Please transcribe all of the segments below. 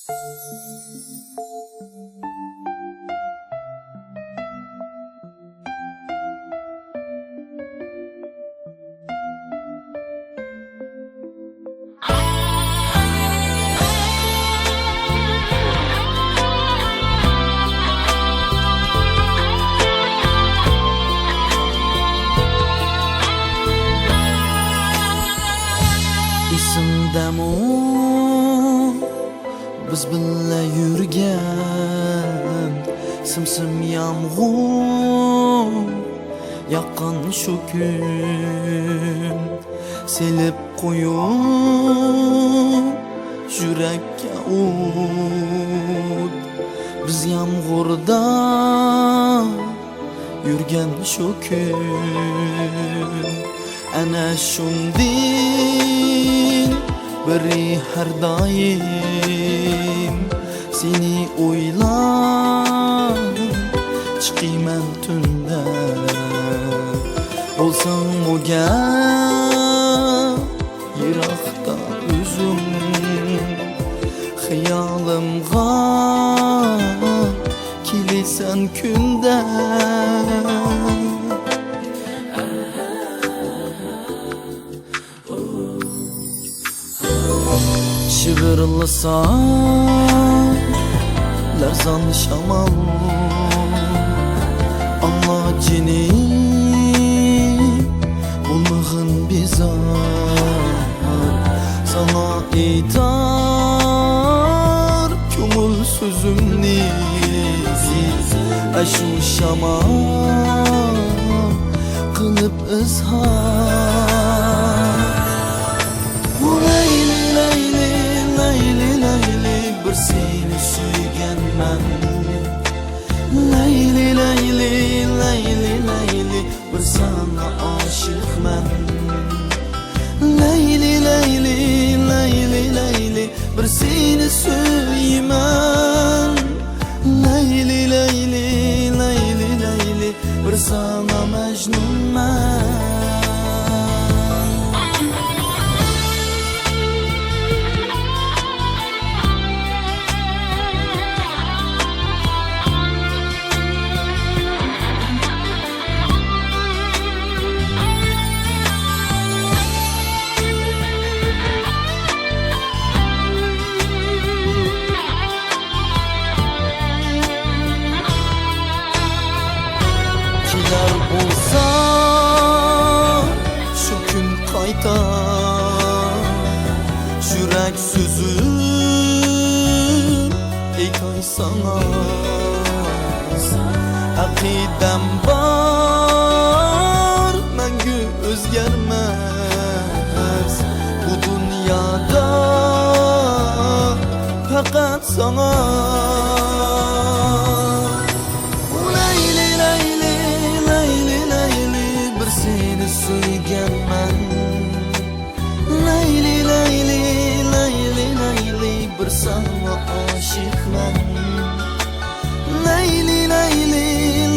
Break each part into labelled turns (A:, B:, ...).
A: Esimdami biz billa yurgan simsim yağmur yaqqan shu kun selib qo'yib yurakka o't biz yağmurda yurgan shu kun ana shunday biri har doim seni o'ylab chiqayman tunda bo'lsang o'g'an yiroqda o'zim xiyolimga kelasan kunda shivirlasa larzan shamol amma jini bo'lmag'in bezor sana aytar ko'ngil so'zimni ashu shamol qilib izhor bir seni suyganman layli layli layli layli bir sana oshiqman layli layli layli layli bir seni suyman layli layli layli layli bir sana majnunman olsa şu gün qaytar yurak sözüm aytay sana aqidam bor mangu o'zgarmas bu dunyoda faqat sana seni suyganman layli layli layli layli bir sana oshiqman layli layli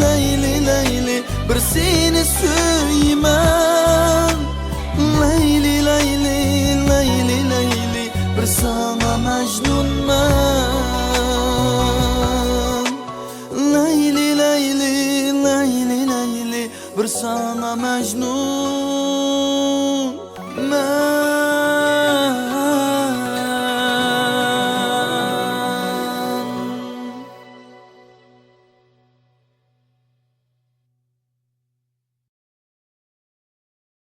A: layli layli bir seni suyman